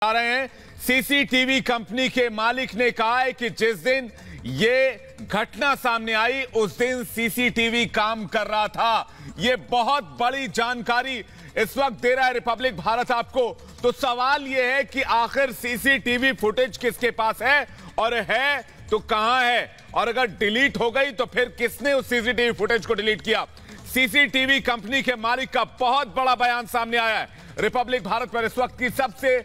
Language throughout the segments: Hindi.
आ रहे हैं। सीसीटीवी कंपनी के मालिक ने कहा है कि जिस दिन ये घटना सामने आई उस दिन सीसीटीवी काम कर रहा था। ये बहुत बड़ी जानकारी इस वक्त दे रहा है रिपब्लिक भारत आपको। तो सवाल ये है कि आखिर सीसीटीवी फुटेज किसके पास है और है तो कहां है, और अगर डिलीट हो गई तो फिर किसने उस सीसीटीवी फुटेज को डिलीट किया। सीसीटीवी कंपनी के मालिक का बहुत बड़ा बयान सामने आया है। रिपब्लिक भारत पर इस वक्त की सबसे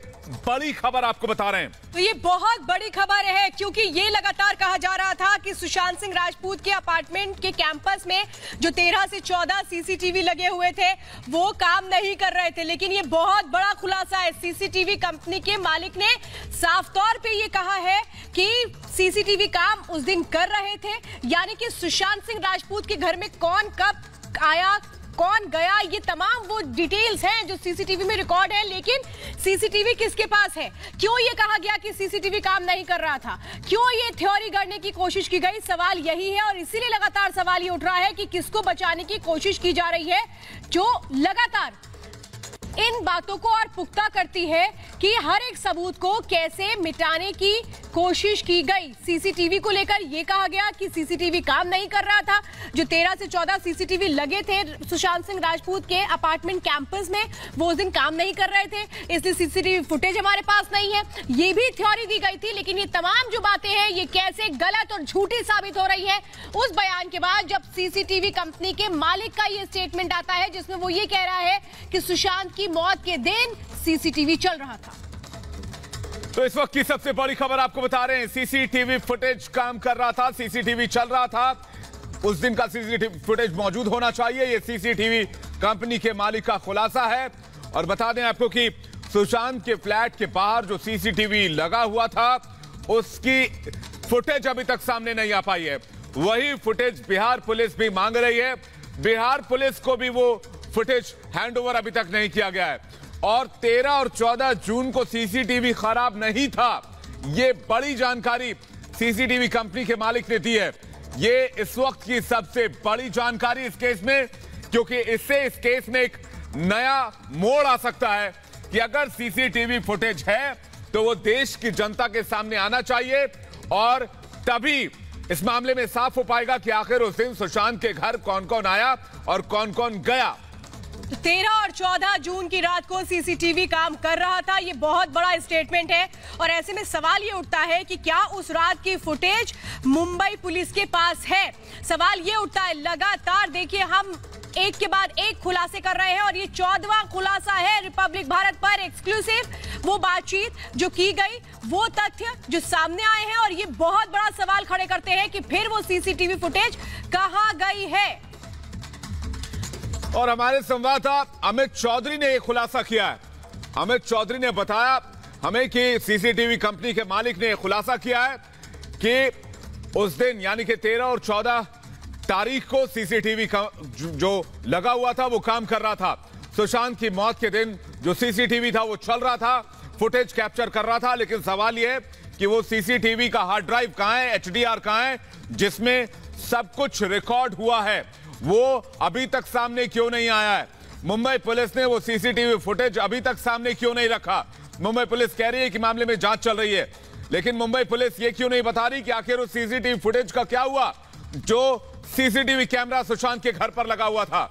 बड़ी खबर आपको बता रहे हैं। तो ये बहुत बड़ी खबर है क्योंकि ये लगातार कहा जा रहा था कि सुशांत सिंह राजपूत के अपार्टमेंट के कैंपस में जो 13 से 14 सीसीटीवी लगे हुए थे वो काम नहीं कर रहे थे। लेकिन ये बहुत बड़ा खुलासा है। सीसीटीवी कंपनी के मालिक ने साफ तौर पे ये कहा है कि सीसीटीवी काम उस दिन कर रहे थे, यानी कि सुशांत सिंह राजपूत के घर में कौन कब आया कौन गया, ये तमाम वो डिटेल्स हैं जो सीसीटीवी में रिकॉर्ड है। लेकिन सीसीटीवी किसके पास है, क्यों ये कहा गया कि सीसीटीवी काम नहीं कर रहा था, क्यों ये थ्योरी गढ़ने की कोशिश की गई, सवाल यही है। और इसीलिए लगातार सवाल ये उठ रहा है कि किसको बचाने की कोशिश की जा रही है, जो लगातार इन बातों को और पुख्ता करती है कि हर एक सबूत को कैसे मिटाने की कोशिश की गई। सीसीटीवी को लेकर यह कहा गया कि सीसीटीवी काम नहीं कर रहा था। जो 13 से 14 सीसीटीवी लगे थे सुशांत सिंह राजपूत के अपार्टमेंट कैंपस में, वो उस दिन काम नहीं कर रहे थे, इसलिए सीसीटीवी फुटेज हमारे पास नहीं है। ये भी थ्योरी दी गई थी। लेकिन ये तमाम जो बातें हैं ये कैसे गलत और झूठी साबित हो रही है उस बयान के बाद, जब सीसीटीवी कंपनी के मालिक का ये स्टेटमेंट आता है जिसमें वो ये कह रहा है कि सुशांत की मौत के दिन सीसीटीवी चल रहा था। तो इस वक्त की सबसे बड़ी खबर आपको बता रहे हैं। सीसीटीवी फुटेज काम कर रहा था, सीसीटीवी चल रहा था, उस दिन का सीसीटीवी फुटेज मौजूद होना चाहिए। यह सीसीटीवी कंपनी के मालिक का खुलासा है। और बता दें आपको कि सुशांत के फ्लैट के बाहर जो सीसीटीवी लगा हुआ था उसकी फुटेज अभी तक सामने नहीं आ पाई है। वही फुटेज बिहार पुलिस भी मांग रही है। बिहार पुलिस को भी वो फुटेज हैंडओवर अभी तक नहीं किया गया है। और 13 और 14 जून को सीसीटीवी खराब नहीं था। ये बड़ी जानकारी सीसीटीवी कंपनी के मालिक ने दी है। ये इस वक्त की सबसे बड़ी जानकारी इस केस में, क्योंकि इससे इस केस में एक नया मोड़ आ सकता है कि अगर सीसीटीवी फुटेज है तो वो देश की जनता के सामने आना चाहिए और तभी इस मामले में साफ हो पाएगा कि आखिर उस दिन सुशांत के घर कौन कौन आया और कौन कौन गया। 13 और 14 जून की रात को सीसीटीवी काम कर रहा था। ये बहुत बड़ा स्टेटमेंट है और ऐसे में सवाल ये उठता है कि क्या उस रात की फुटेज मुंबई पुलिस के पास है। सवाल ये उठता है। लगातार देखिए हम एक के बाद एक खुलासे कर रहे हैं और ये 14वां खुलासा है रिपब्लिक भारत पर एक्सक्लूसिव। वो बातचीत जो की गई, वो तथ्य जो सामने आए हैं और ये बहुत बड़ा सवाल खड़े करते हैं कि फिर वो सीसीटीवी फुटेज कहां गई है। और हमारे संवाददाता अमित चौधरी ने यह खुलासा किया है। अमित चौधरी ने बताया हमें कि सीसीटीवी कंपनी के मालिक ने यह खुलासा किया है कि उस दिन यानी कि 13 और 14 तारीख को सीसीटीवी जो लगा हुआ था वो काम कर रहा था। सुशांत की मौत के दिन जो सीसीटीवी था वो चल रहा था, फुटेज कैप्चर कर रहा था। लेकिन सवाल यह है कि वो सीसीटीवी का हार्ड ड्राइव कहां है, HDR कहां है, जिसमें सब कुछ रिकॉर्ड हुआ है, वो अभी तक सामने क्यों नहीं आया है। मुंबई पुलिस ने वो सीसीटीवी फुटेज अभी तक सामने क्यों नहीं रखा। मुंबई पुलिस कह रही है कि मामले में जांच चल रही है, लेकिन मुंबई पुलिस ये क्यों नहीं बता रही कि आखिर उस सीसीटीवी फुटेज का क्या हुआ जो सीसीटीवी कैमरा सुशांत के घर पर लगा हुआ था।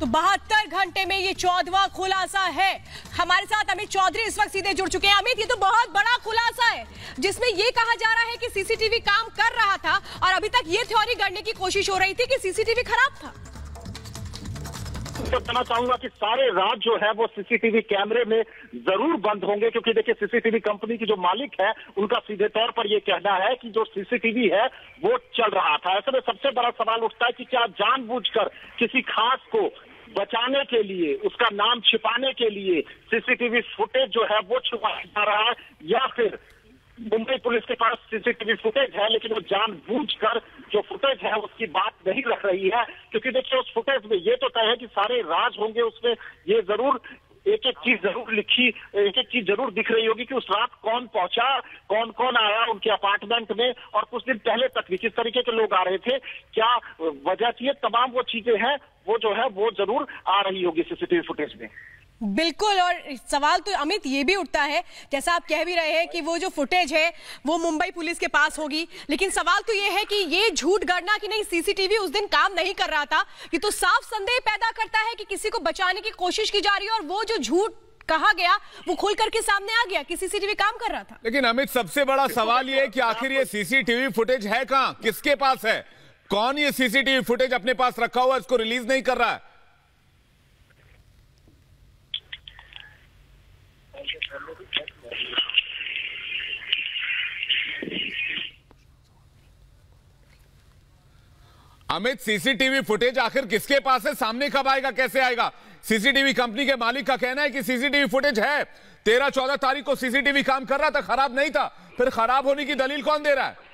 तो 72 घंटे में ये 14वां खुलासा है। हमारे साथ अमित चौधरी इस वक्त सीधे जुड़ चुके हैं। अमित, ये तो बहुत बड़ा खुलासा है जिसमें ये कहा जा रहा है कि सीसीटीवी काम कर रहा था और अभी तक ये थ्योरी गढ़ने की कोशिश हो रही थी कि सीसीटीवी खराब था। तो कहना चाहूंगा कि सारे राज जो है वो सीसीटीवी कैमरे में जरूर बंद होंगे, क्योंकि देखिए सीसीटीवी कंपनी की जो मालिक है उनका सीधे तौर पर यह कहना है कि जो सीसीटीवी है वो चल रहा था। ऐसे में सबसे बड़ा सवाल उठता है कि क्या जानबूझकर किसी खास को बचाने के लिए, उसका नाम छिपाने के लिए सीसीटीवी फुटेज जो है वो छुपाया जा रहा है, या फिर मुंबई पुलिस के पास सीसीटीवी फुटेज है लेकिन वो जानबूझकर जो फुटेज है उसकी बात नहीं रख रही है। क्योंकि देखिए उस फुटेज में ये तो तय है कि सारे राज होंगे, उसमें ये जरूर एक एक चीज जरूर लिखी, एक एक चीज जरूर दिख रही होगी कि उस रात कौन पहुंचा, कौन कौन आया उनके अपार्टमेंट में और कुछ दिन पहले तक भी किस तरीके के लोग आ रहे थे, क्या वजह थी, तमाम वो चीजें हैं वो जो है वो जरूर आ रही होगी सीसीटीवी फुटेज में। बिल्कुल। और सवाल तो अमित ये भी उठता है, जैसा आप कह भी रहे हैं कि वो जो फुटेज है वो मुंबई पुलिस के पास होगी, लेकिन सवाल तो ये है कि ये झूठ गढ़ना कि नहीं सीसीटीवी उस दिन काम नहीं कर रहा था, ये तो साफ संदेह पैदा करता है कि किसी को बचाने की कोशिश की जा रही है और वो जो झूठ कहा गया वो खुल करके सामने आ गया कि सीसीटीवी काम कर रहा था। लेकिन अमित, सबसे बड़ा सवाल ये है कि आखिर ये सीसीटीवी फुटेज है कहां, किसके पास है? कौन ये सीसीटीवी फुटेज अपने पास रखा हुआ है, इसको रिलीज नहीं कर रहा है? अमित, सीसीटीवी फुटेज आखिर किसके पास है? सामने कब आएगा, कैसे आएगा? सीसीटीवी कंपनी के मालिक का कहना है कि सीसीटीवी फुटेज है, 13-14 तारीख को सीसीटीवी काम कर रहा था, खराब नहीं था। फिर खराब होने की दलील कौन दे रहा है?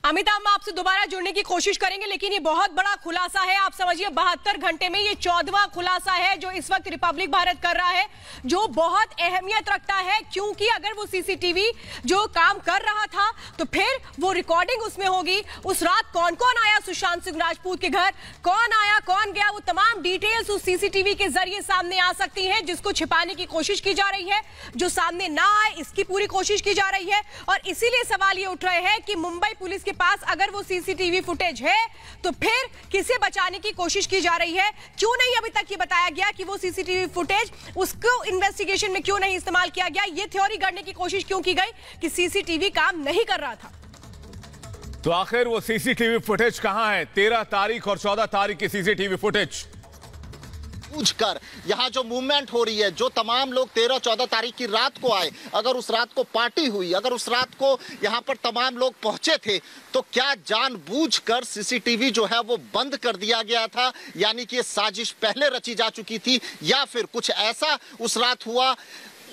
अमित, हम आपसे दोबारा जुड़ने की कोशिश करेंगे, लेकिन ये बहुत बड़ा खुलासा है। आप समझिए 72 घंटे में ये 14वां खुलासा है जो इस वक्त रिपब्लिक भारत कर रहा है, जो बहुत अहमियत रखता है, क्योंकि अगर वो सीसीटीवी जो काम कर रहा था तो फिर वो रिकॉर्डिंग उसमें होगी। उस रात कौन कौन आया सुशांत सिंह राजपूत के घर, कौन आया कौन गया, वो तमाम डिटेल्स उस सीसीटीवी के जरिए सामने आ सकती हैं, जिसको छिपाने की कोशिश की जा रही है। जो सामने ना आए इसकी पूरी कोशिश की जा रही है। और इसीलिए सवाल ये उठ रहे हैं कि मुंबई पुलिस के पास अगर वो सीसीटीवी फुटेज है तो फिर किसे बचाने की कोशिश की जा रही है? क्यों नहीं अभी तक ये बताया गया कि वो सीसीटीवी फुटेज उसको इन्वेस्टिगेशन में क्यों नहीं इस्तेमाल किया गया? ये थ्योरी गढ़ने की कोशिश क्यों की गई कि सीसीटीवी काम नहीं कर रहा था? तो आखिर वो सीसीटीवी फुटेज कहां है? 13 तारीख और 14 तारीख की सीसीटीवी फुटेज पूछकर यहाँ जो मूवमेंट हो रही है, जो तमाम लोग 13-14 तारीख की रात को आए, अगर उस रात को पार्टी हुई, अगर उस रात को यहाँ पर तमाम लोग पहुंचे थे, तो क्या जानबूझकर सीसीटीवी जो है वो बंद कर दिया गया था? यानी कि ये साजिश पहले रची जा चुकी थी, या फिर कुछ ऐसा उस रात हुआ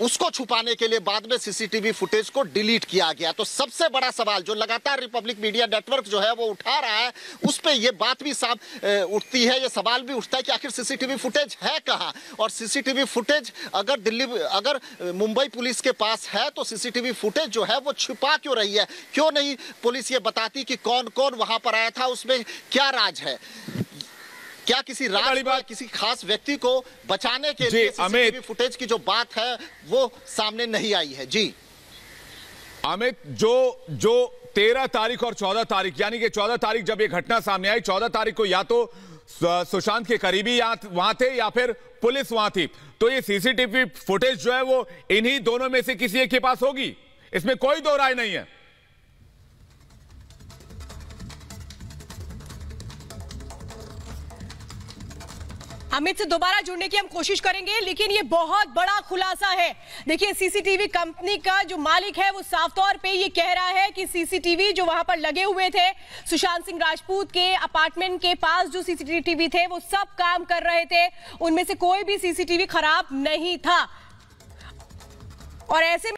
उसको छुपाने के लिए बाद में सीसीटीवी फुटेज को डिलीट किया गया? तो सबसे बड़ा सवाल जो लगातार रिपब्लिक मीडिया नेटवर्क जो है वो उठा रहा है, उस पे ये बात भी साफ उठती है, ये सवाल भी उठता है कि आखिर सीसीटीवी फुटेज है कहां? और सीसीटीवी फुटेज अगर मुंबई पुलिस के पास है तो सीसीटीवी फुटेज जो है वो छुपा क्यों रही है? क्यों नहीं पुलिस ये बताती कि कौन कौन वहां पर आया था, उसमें क्या राज है? क्या किसी किसी खास व्यक्ति को बचाने के लिए सीसीटीवी फुटेज की जो बात है वो सामने नहीं आई है? जी अमित, जो 13 तारीख और 14 तारीख, यानी कि 14 तारीख जब ये घटना सामने आई, 14 तारीख को या तो सुशांत के करीबी वहां थे या फिर पुलिस वहां थी, तो ये सीसीटीवी फुटेज जो है वो इन्हीं दोनों में से किसी एक के पास होगी, इसमें कोई दो राय नहीं है। अमित से दोबारा जुड़ने की हम कोशिश करेंगे, लेकिन ये बहुत बड़ा खुलासा है। देखिए, सीसीटीवी कंपनी का जो मालिक है वो साफ तौर पे ये कह रहा है कि सीसीटीवी जो वहां पर लगे हुए थे सुशांत सिंह राजपूत के अपार्टमेंट के पास, जो सीसीटीवी थे वो सब काम कर रहे थे, उनमें से कोई भी सीसीटीवी खराब नहीं था। और ऐसे